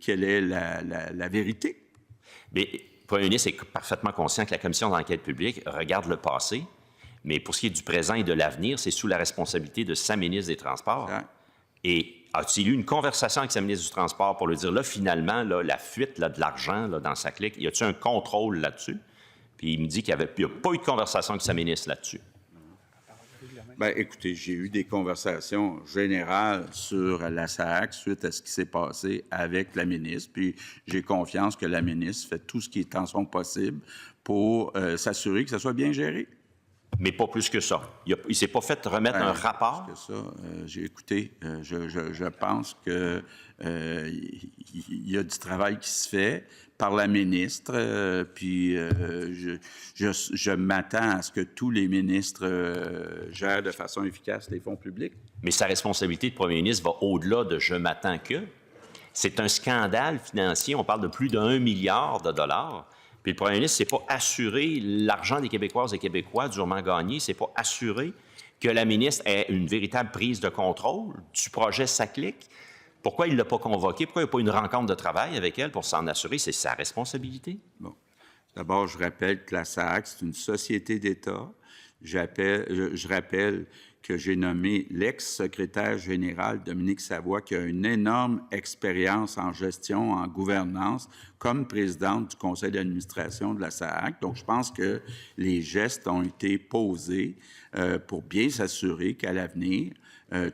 Quelle est la vérité? Mais le premier ministre est parfaitement conscient que la commission d'enquête publique regarde le passé, mais pour ce qui est du présent et de l'avenir, c'est sous la responsabilité de sa ministre des Transports. Exact. Et a-t-il eu une conversation avec sa ministre du Transport pour lui dire, là, finalement, là, la fuite là, de l'argent là, dans sa clique, y a-t-il un contrôle là-dessus? Puis il me dit qu'il n'y a pas eu de conversation avec sa ministre là-dessus. Bien, écoutez, j'ai eu des conversations générales sur la SAAC suite à ce qui s'est passé avec la ministre, puis j'ai confiance que la ministre fait tout ce qui est en son possible pour s'assurer que ça soit bien géré. Mais pas plus que ça. Il ne s'est pas fait remettre un rapport? Plus que ça, j'ai écouté, je pense que il y a du travail qui se fait par la ministre, puis je m'attends à ce que tous les ministres gèrent de façon efficace les fonds publics. Mais sa responsabilité de premier ministre va au-delà de « je m'attends que ». C'est un scandale financier. On parle de plus d'1 milliard de dollars. Puis le premier ministre ne s'est pas assuré l'argent des Québécoises et Québécois durement gagné. Il ne s'est pas assuré que la ministre ait une véritable prise de contrôle du projet SACLIC. Pourquoi il ne l'a pas convoqué? Pourquoi il n'y a pas eu une rencontre de travail avec elle pour s'en assurer? C'est sa responsabilité. Bon. D'abord, je rappelle que la SAAC, c'est une société d'État. Je rappelle que j'ai nommé l'ex-secrétaire général Dominique Savoie, qui a une énorme expérience en gestion, en gouvernance, comme présidente du conseil d'administration de la SAAC. Donc, je pense que les gestes ont été posés pour bien s'assurer qu'à l'avenir,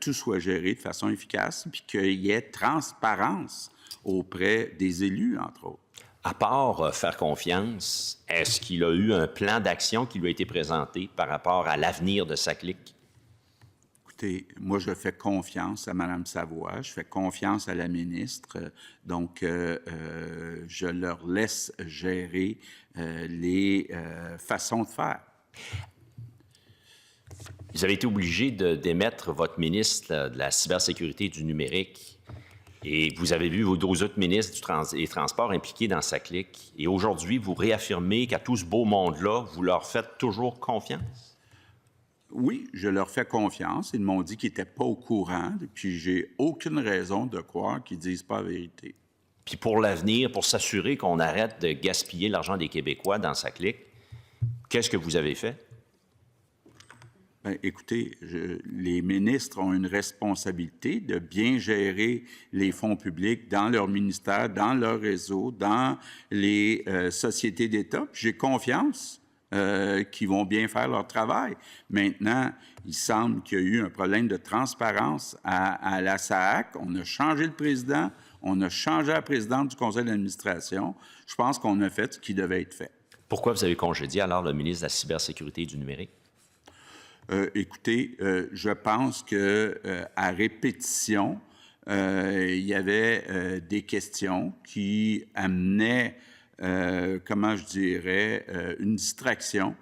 tout soit géré de façon efficace, puis qu'il y ait transparence auprès des élus, entre autres. À part faire confiance, est-ce qu'il a eu un plan d'action qui lui a été présenté par rapport à l'avenir de SACLIC? Écoutez, moi, je fais confiance à Mme Savoie, je fais confiance à la ministre, donc je leur laisse gérer les façons de faire. Vous avez été obligé de démettre votre ministre de la cybersécurité et du numérique. Et vous avez vu vos deux autres ministres des Transports impliqués dans SACLIC. Et aujourd'hui, vous réaffirmez qu'à tout ce beau monde-là, vous leur faites toujours confiance? Oui, je leur fais confiance. Ils m'ont dit qu'ils n'étaient pas au courant, puis j'ai aucune raison de croire qu'ils ne disent pas la vérité. Puis pour l'avenir, pour s'assurer qu'on arrête de gaspiller l'argent des Québécois dans SACLIC, qu'est-ce que vous avez fait? Bien, écoutez, les ministres ont une responsabilité de bien gérer les fonds publics dans leur ministère, dans leur réseau, dans les sociétés d'État. J'ai confiance qu'ils vont bien faire leur travail. Maintenant, il semble qu'il y a eu un problème de transparence à la SAAC. On a changé le président, on a changé la présidente du conseil d'administration. Je pense qu'on a fait ce qui devait être fait. Pourquoi vous avez congédié alors le ministre de la Cybersécurité et du numérique? Écoutez, je pense qu'à répétition, il y avait des questions qui amenaient, comment je dirais, une distraction.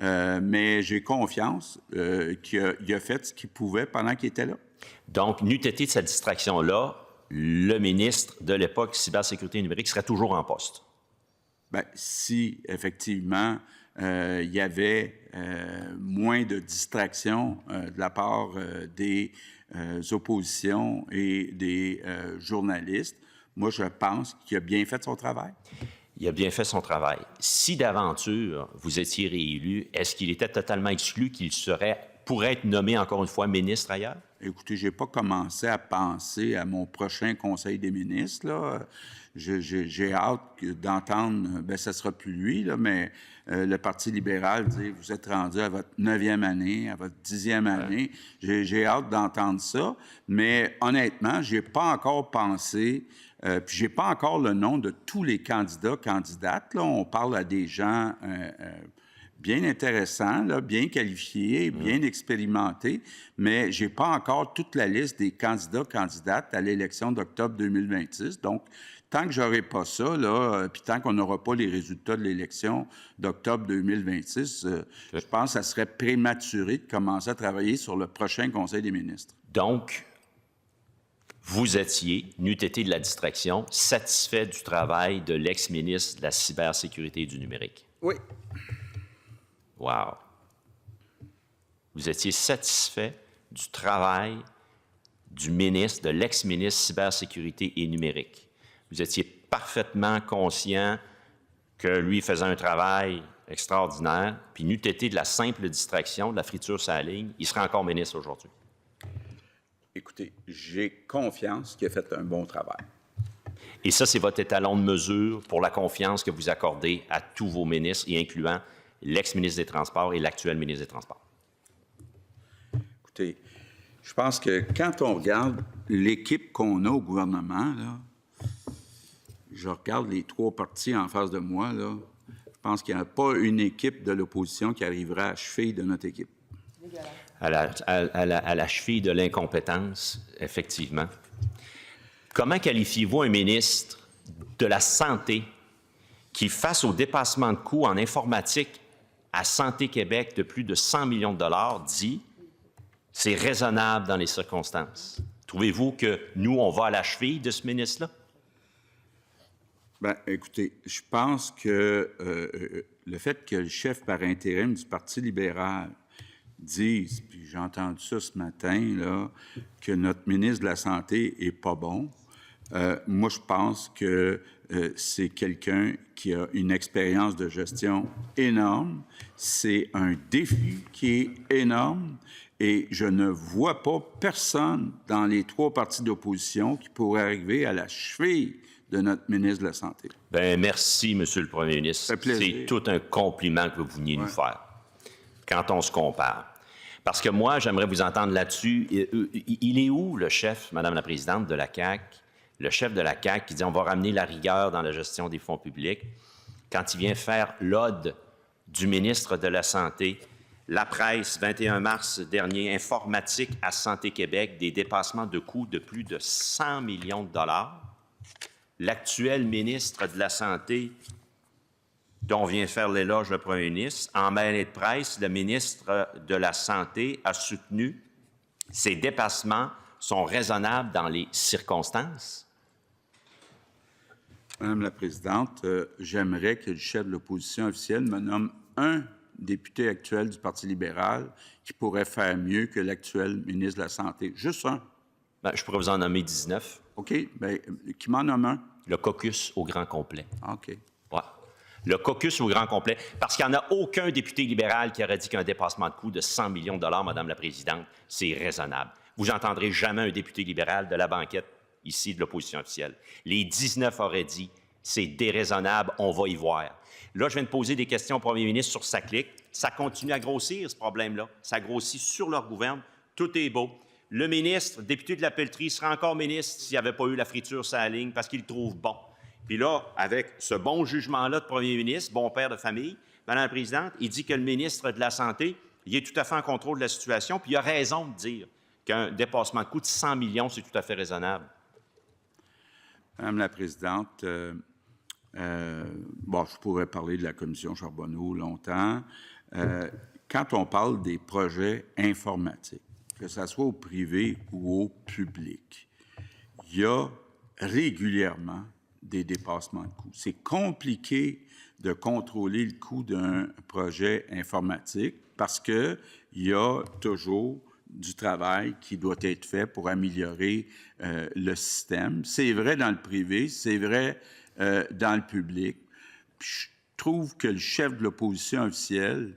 Mais j'ai confiance qu'il a fait ce qu'il pouvait pendant qu'il était là. Donc, n'eût été de cette distraction-là, le ministre de l'époque cybersécurité et numérique serait toujours en poste? Bien, si, effectivement, il y avait moins de distractions de la part des oppositions et des journalistes, moi, je pense qu'il a bien fait son travail. Il a bien fait son travail. Si d'aventure vous étiez réélu, est-ce qu'il était totalement exclu qu'il pourrait être nommé encore une fois ministre ailleurs? Écoutez, je n'ai pas commencé à penser à mon prochain conseil des ministres, là. J'ai hâte d'entendre, bien, ça ne sera plus lui, là, mais le Parti libéral dit, vous êtes rendu à votre 9e année, à votre 10e année. J'ai hâte d'entendre ça, mais honnêtement, je n'ai pas encore pensé, puis je n'ai pas encore le nom de tous les candidats, candidates. Là, on parle à des gens bien intéressants, là, bien qualifiés, bien expérimentés, mais je n'ai pas encore toute la liste des candidats, candidates à l'élection d'octobre 2026. Donc, tant que je n'aurai pas ça, là, puis tant qu'on n'aura pas les résultats de l'élection d'octobre 2026, je pense que ça serait prématuré de commencer à travailler sur le prochain Conseil des ministres. Donc, vous étiez, n'eût été de la distraction, satisfait du travail de l'ex-ministre de la Cybersécurité et du numérique? Oui. Wow! Vous étiez satisfait du travail du ministre, de l'ex-ministre cybersécurité et numérique. Vous étiez parfaitement conscient que lui faisait un travail extraordinaire, puis n'eût été de la simple distraction, de la friture sur la ligne, il serait encore ministre aujourd'hui. Écoutez, j'ai confiance qu'il a fait un bon travail. Et ça, c'est votre étalon de mesure pour la confiance que vous accordez à tous vos ministres, y incluant l'ex-ministre des Transports et l'actuel ministre des Transports. Écoutez, je pense que quand on regarde l'équipe qu'on a au gouvernement, là, je regarde les 3 partis en face de moi, là, je pense qu'il n'y a pas une équipe de l'opposition qui arrivera à cheville de notre équipe. À la cheville de l'incompétence, effectivement. Comment qualifiez-vous un ministre de la Santé qui, face au dépassement de coûts en informatique à Santé Québec de plus de 100 millions de dollars, dit « c'est raisonnable dans les circonstances ». Trouvez-vous que nous, on va à la cheville de ce ministre-là? Bien, écoutez, je pense que le fait que le chef par intérim du Parti libéral dise, puis j'ai entendu ça ce matin, là, que notre ministre de la Santé est pas bon, moi, je pense que c'est quelqu'un qui a une expérience de gestion énorme. C'est un défi qui est énorme et je ne vois pas personne dans les 3 partis d'opposition qui pourrait arriver à la cheville de notre ministre de la Santé. Bien, merci, Monsieur le Premier ministre. Ça fait plaisir. C'est tout un compliment que vous veniez nous faire quand on se compare. Parce que moi, j'aimerais vous entendre là-dessus. Il est où le chef, Madame la Présidente, de la CAQ, le chef de la CAQ qui dit on va ramener la rigueur dans la gestion des fonds publics, quand il vient faire l'ode du ministre de la Santé, la presse, 21 mars dernier, informatique à Santé Québec, des dépassements de coûts de plus de 100 millions de dollars. L'actuel ministre de la Santé, dont vient faire l'éloge le premier ministre, en mêlée de presse, le ministre de la Santé a soutenu ces dépassements sont raisonnables dans les circonstances. Madame la Présidente, j'aimerais que le chef de l'opposition officielle me nomme un député actuel du Parti libéral qui pourrait faire mieux que l'actuel ministre de la Santé. Juste un. Bien, je pourrais vous en nommer 19. OK. Bien, qui m'en nomme un? Le caucus au grand complet. OK. Ouais. Le caucus au grand complet. Parce qu'il n'y en a aucun député libéral qui aurait dit qu'un dépassement de coûts de 100 millions de dollars, Madame la Présidente, c'est raisonnable. Vous n'entendrez jamais un député libéral de la banquette ici de l'opposition officielle. Les 19 auraient dit c'est déraisonnable, on va y voir. Là, je viens de poser des questions au premier ministre sur sa clique. Ça continue à grossir, ce problème-là. Ça grossit sur leur gouvernement. Tout est beau. Le ministre, député de la Pelletrie, serait encore ministre s'il n'y avait pas eu la friture sur la ligne parce qu'il le trouve bon. Puis là, avec ce bon jugement-là de premier ministre, bon père de famille, Madame la Présidente, il dit que le ministre de la Santé, il est tout à fait en contrôle de la situation, puis il a raison de dire qu'un dépassement de coût de 100 millions, c'est tout à fait raisonnable. Madame la Présidente, bon, je pourrais parler de la commission Charbonneau longtemps. Quand on parle des projets informatiques, que ce soit au privé ou au public, il y a régulièrement des dépassements de coûts. C'est compliqué de contrôler le coût d'un projet informatique parce qu'il y a toujours du travail qui doit être fait pour améliorer le système. C'est vrai dans le privé, c'est vrai dans le public. Puis je trouve que le chef de l'opposition officielle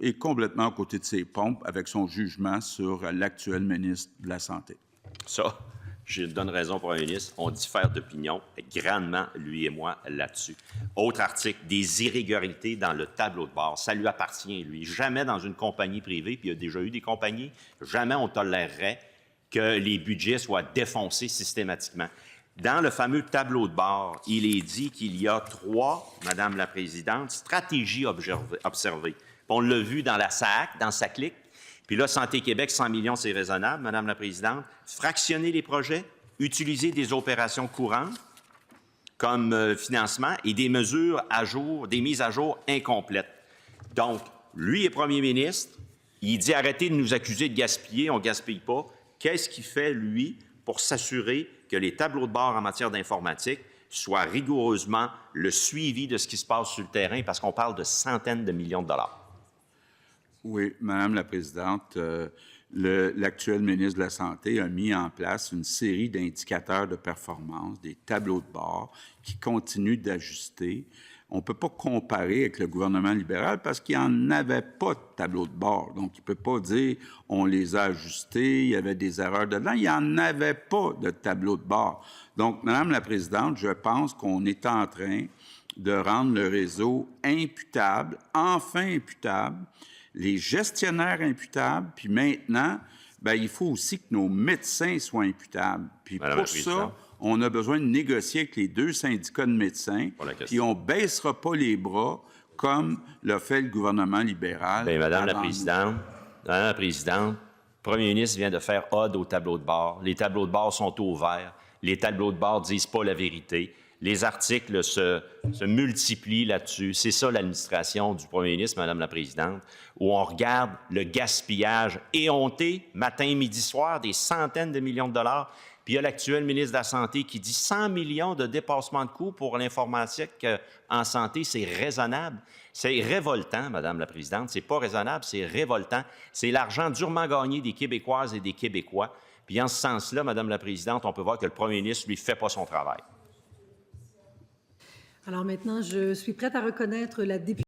est complètement à côté de ses pompes avec son jugement sur l'actuel ministre de la Santé. Ça, je donne raison pour un ministre. On diffère d'opinion grandement, lui et moi, là-dessus. Autre article, des irrégularités dans le tableau de bord. Ça lui appartient, lui. Jamais dans une compagnie privée, puis il y a déjà eu des compagnies, jamais on tolérerait que les budgets soient défoncés systématiquement. Dans le fameux tableau de bord, il est dit qu'il y a 3, Madame la Présidente, stratégies observées. On l'a vu dans la SAC, dans sa clique. Puis là, Santé Québec, 100 millions, c'est raisonnable, Madame la Présidente. Fractionner les projets, utiliser des opérations courantes comme financement et des mesures à jour, des mises à jour incomplètes. Donc, lui est premier ministre, il dit arrêtez de nous accuser de gaspiller, on ne gaspille pas. Qu'est-ce qu'il fait, lui, pour s'assurer que les tableaux de bord en matière d'informatique soient rigoureusement le suivi de ce qui se passe sur le terrain, parce qu'on parle de centaines de millions de dollars? Oui, Madame la Présidente, l'actuel ministre de la Santé a mis en place une série d'indicateurs de performance, des tableaux de bord qui continuent d'ajuster. On ne peut pas comparer avec le gouvernement libéral parce qu'il n'y en avait pas de tableau de bord. Donc, il ne peut pas dire on les a ajustés, il y avait des erreurs dedans. Il n'y en avait pas de tableau de bord. Donc, Madame la Présidente, je pense qu'on est en train de rendre le réseau imputable, enfin imputable, les gestionnaires imputables, puis maintenant, bien, il faut aussi que nos médecins soient imputables. Puis pour ça, on a besoin de négocier avec les 2 syndicats de médecins, puis on ne baissera pas les bras comme l'a fait le gouvernement libéral. Bien, Madame la Présidente, le premier ministre vient de faire ode au tableau de bord. Les tableaux de bord sont au vert. Les tableaux de bord ne disent pas la vérité. Les articles se multiplient là-dessus. C'est ça l'administration du premier ministre, Madame la Présidente, où on regarde le gaspillage éhonté, matin, midi, soir, des centaines de millions de dollars. Puis il y a l'actuel ministre de la Santé qui dit 100 millions de dépassement de coûts pour l'informatique en santé, c'est raisonnable. C'est révoltant, Madame la Présidente. C'est pas raisonnable, c'est révoltant. C'est l'argent durement gagné des Québécoises et des Québécois. Puis en ce sens-là, Madame la Présidente, on peut voir que le premier ministre, lui, fait pas son travail. Alors maintenant, je suis prête à reconnaître la députée.